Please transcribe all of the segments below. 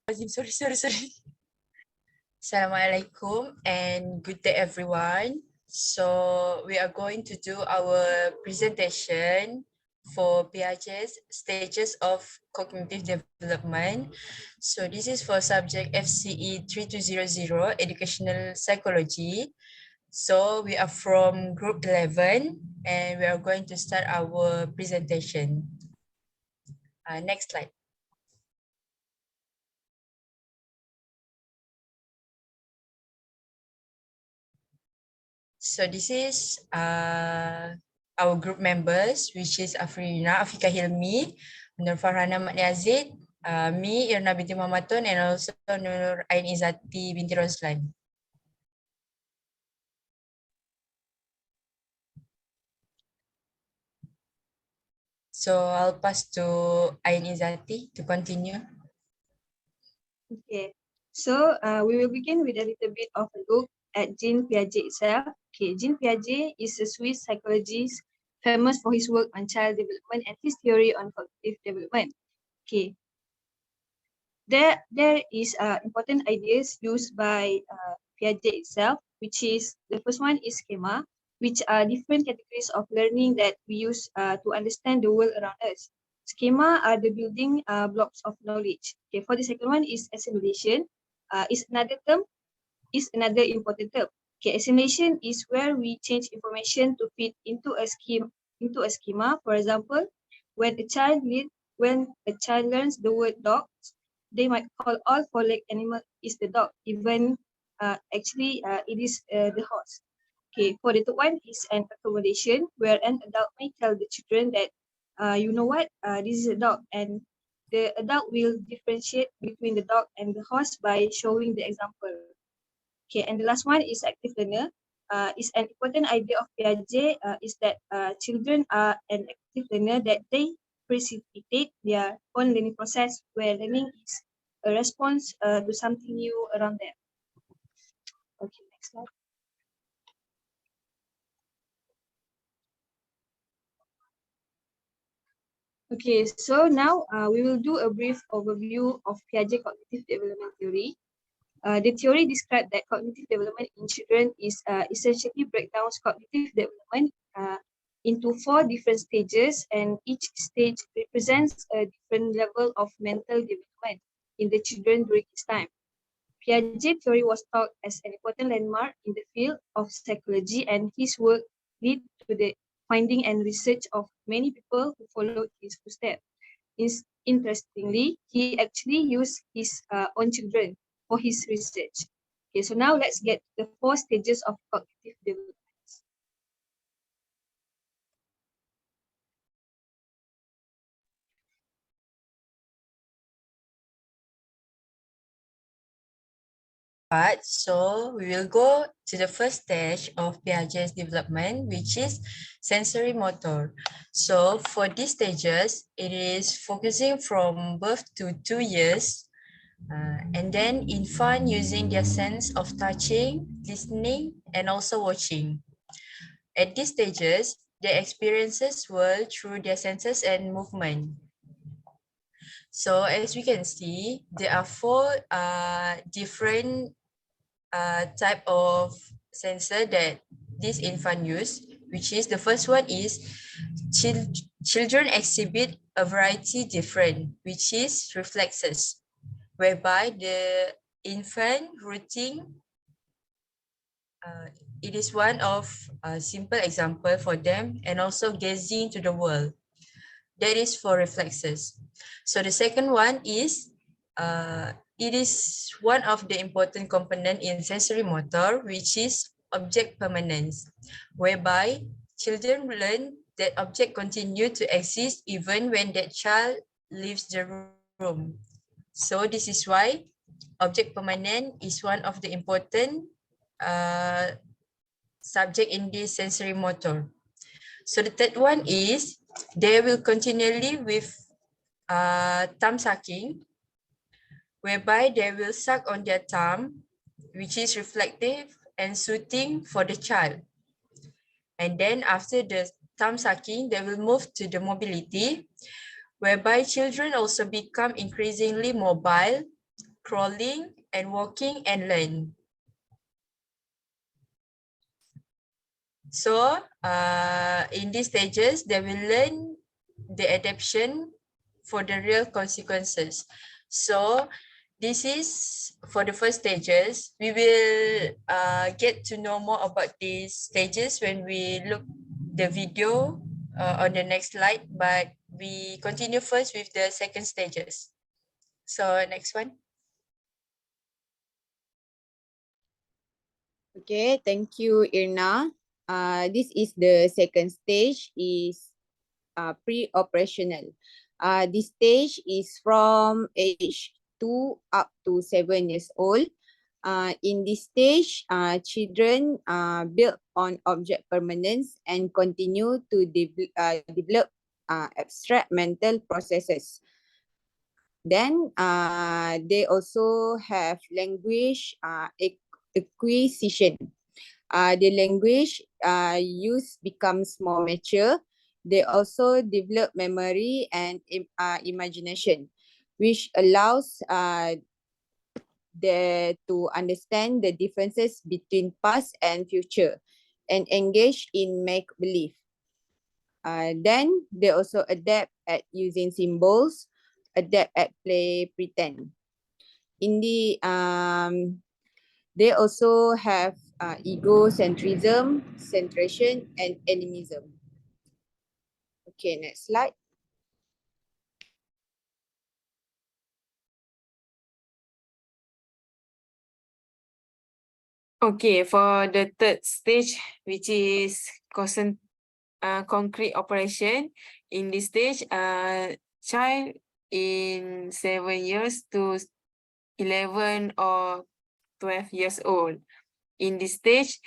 Sorry. Assalamualaikum and good day everyone. So we are going to do our presentation for Piaget's stages of cognitive development. So this is for subject FCE3200 educational psychology. So we are from group 11 and we are going to start our presentation. Next slide. So this is our group members, which is Afrina, Afiqah, Hilmi, Farhana, Yazid, me, Irnah Binti, and also Izzati, Binti, Rozlan. So I'll pass to Izzati to continue. Okay, so we will begin with a little bit of a look at Jean Piaget itself. Okay, Jean Piaget is a Swiss psychologist famous for his work on child development and his theory on cognitive development. Okay, there is important ideas used by Piaget itself, which is the first one is schema, which are different categories of learning that we use to understand the world around us. Schema are the building blocks of knowledge. Okay, for the second one is assimilation. Is another important term. Okay, assimilation is where we change information to fit into a schema. For example, when a child learns the word dog, they might call all four-legged animal is the dog, even actually it is the horse. Okay, for the third one is an accommodation where an adult may tell the children that, you know what, this is a dog, and the adult will differentiate between the dog and the horse by showing the example. Okay, and the last one is active learner. Is an important idea of Piaget is that children are an active learner, that they precipitate their own learning process where learning is a response to something new around them. Okay, next slide. Okay, so now we will do a brief overview of Piaget cognitive development theory. The theory described that cognitive development in children is essentially breakdowns cognitive development into 4 different stages, and each stage represents a different level of mental development in the children during this time. Piaget theory was thought as an important landmark in the field of psychology, and his work led to the finding and research of many people who followed his footsteps. Interestingly, he actually used his own children for his research. Okay, so now let's get the 4 stages of cognitive development. So we will go to the first stage of Piaget's development, which is sensory motor. So for these stages, it is focusing from birth to 2 years, and then infant using their sense of touching, listening, and also watching. At these stages, their experiences world through their senses and movement. So as we can see, there are 4 different type of sensor that this infant use, which is the first one is children exhibit a variety different, which is reflexes, whereby the infant rooting, it is one of a simple example for them, and also gazing to the world. That is for reflexes. So the second one is it is one of the important component in sensory motor, which is object permanence, whereby children learn that object continue to exist even when that child leaves the room. So this is why object permanent is one of the important subject in this sensory motor. So the third one is they will continually with thumb sucking, whereby they will suck on their thumb, which is reflective and soothing for the child. And then after the thumb sucking, they will move to the mobility, whereby children also become increasingly mobile crawling, and walking and learn. So in these stages, they will learn the adaptation for the real consequences. So this is for the first stages. We will get to know more about these stages when we look the video on the next slide, but we continue first with the second stages. So next one. Okay, thank you, Irnah. This is the second stage, is pre-operational. This stage is from age 2 up to 7 years old. In this stage, children build on object permanence and continue to develop abstract mental processes. Then they also have language acquisition. The language use becomes more mature. They also develop memory and imagination, which allows to understand the differences between past and future and engage in make-believe. Then they also adapt at using symbols, adapt at play pretend. In the they also have egocentrism, centration, and animism. Okay, next slide. Okay, for the third stage, which is concrete operation, in this stage, child in 7 years to 11 or 12 years old. In this stage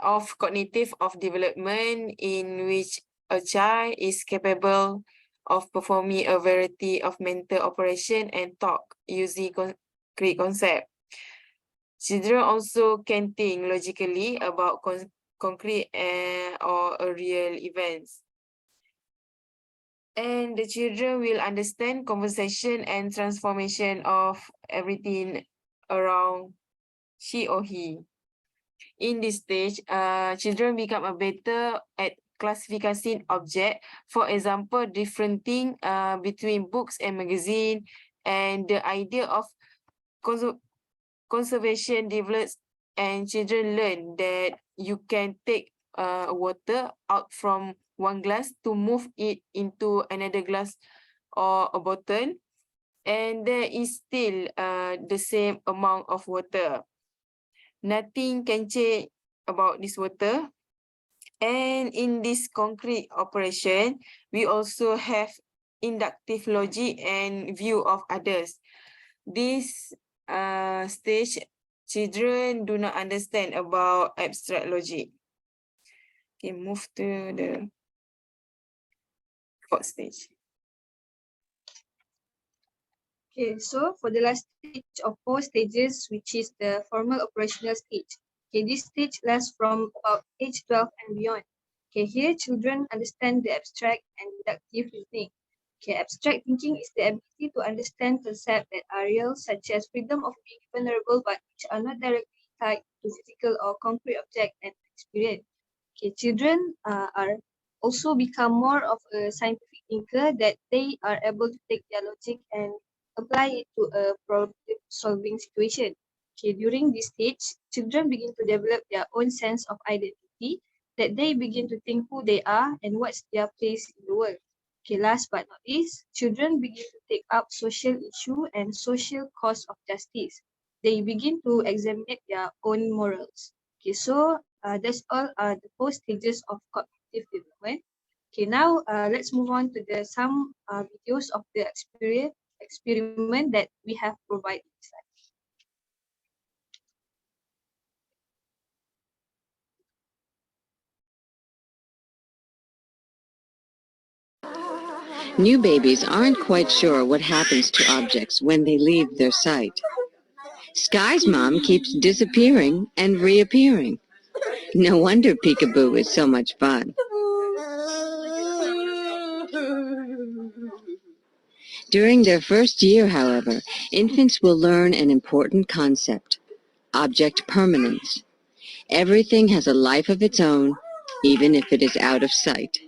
of cognitive of development in which a child is capable of performing a variety of mental operation and talk using concrete concept. Children also can think logically about concrete or real events. And the children will understand conversation and transformation of everything around she or he. In this stage, children become better at classifying object. For example, differentiating between books and magazine, and the idea of conservation develops, and children learn that you can take water out from one glass to move it into another glass or a bottle, and there is still the same amount of water. Nothing can change about this water. And in this concrete operation, we also have inductive logic and view of others. This stage, children do not understand about abstract logic. Okay, move to the fourth stage. Okay, so for the last stage of 4 stages, which is the formal operational stage. Okay, this stage lasts from about age 12 and beyond. Okay, here children understand the abstract and deductive reasoning. Okay, abstract thinking is the ability to understand concepts that are real, such as freedom of being vulnerable, but which are not directly tied to physical or concrete object and experience. Okay, children are also become more of a scientific thinker, that they are able to take their logic and apply it to a problem-solving situation. Okay, during this stage, children begin to develop their own sense of identity, that they begin to think who they are and what's their place in the world. Okay, last but not least, children begin to take up social issue and social cause of justice. They begin to examine their own morals. Okay, so that's all the 4 stages of cognitive development. Okay, now let's move on to some videos of the experiment that we have provided. New babies aren't quite sure what happens to objects when they leave their sight. Sky's mom keeps disappearing and reappearing. No wonder peekaboo is so much fun. During their first year, however, infants will learn an important concept: object permanence. Everything has a life of its own, even if it is out of sight.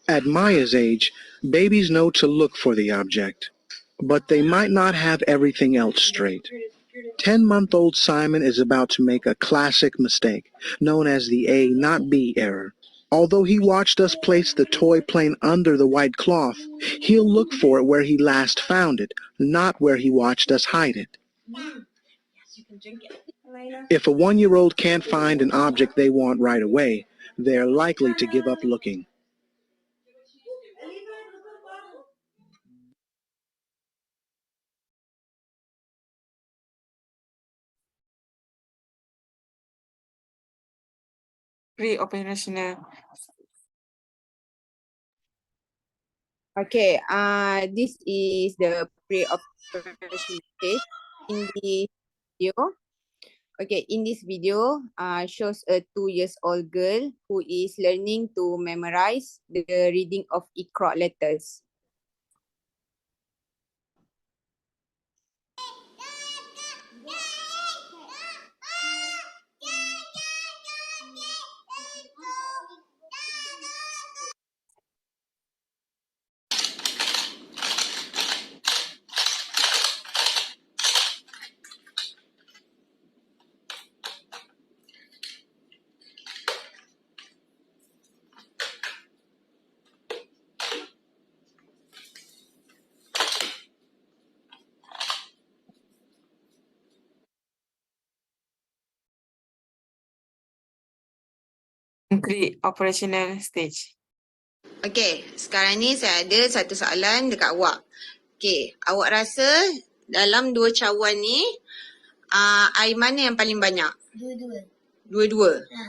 At Maya's age, babies know to look for the object, but they might not have everything else straight. 10-month-old Simon is about to make a classic mistake, known as the A not B error. Although he watched us place the toy plane under the white cloth, he'll look for it where he last found it, not where he watched us hide it. If a 1-year-old can't find an object they want right away, they're likely to give up looking. Pre-operational. Okay, this is the pre-operation stage. In the video, in this video, shows a 2-year-old girl who is learning to memorize the reading of Iqra letters. Pre-operational stage. Okay, sekarang ni saya ada satu soalan dekat awak. Okay, awak rasa dalam 2 cawan ni, air mana yang paling banyak? Dua-dua. Dua-dua? Ha.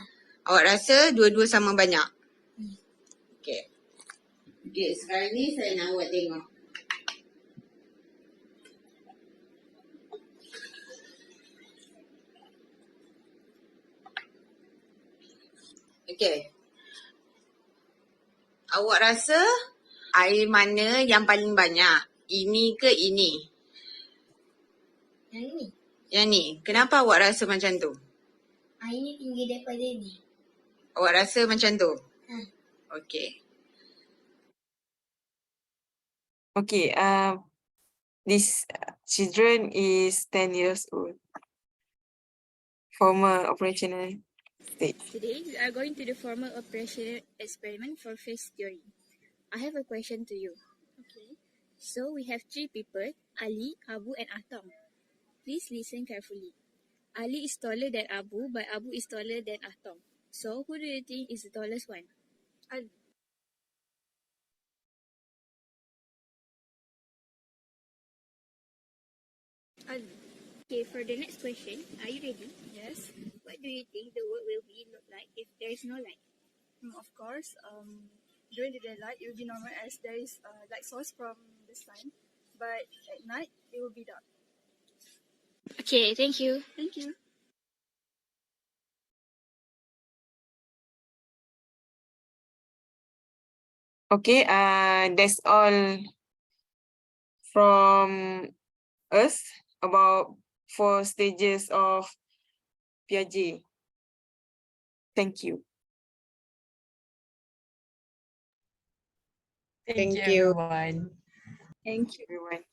Awak rasa dua-dua sama banyak? Okay. Okay, sekarang ni saya nak awak tengok. Okay. Awak rasa air mana yang paling banyak? Ini ke ini? Yang ni. Yang ni. Kenapa awak rasa macam tu? Air ni tinggi daripada ni. Awak rasa macam tu? Ha. Okay. Okay, this children is 10 years old. Former operational stage. Today, we are going to the formal operational experiment for phase theory. I have a question to you. Okay. So, we have 3 people, Ali, Abu and Atom. Please listen carefully. Ali is taller than Abu, but Abu is taller than Atom. So, who do you think is the tallest one? Ali. Ali. Okay, for the next question, are you ready? Yes. What do you think the world will be look like if there is no light? Of course, during the daylight, it will be normal as there is a light source from the sun, but at night, it will be dark. Okay, thank you. Thank you. Okay, that's all from us about 4 stages of Piaget. Thank you. Thank Thank you, you. everyone. Thank you. Everyone.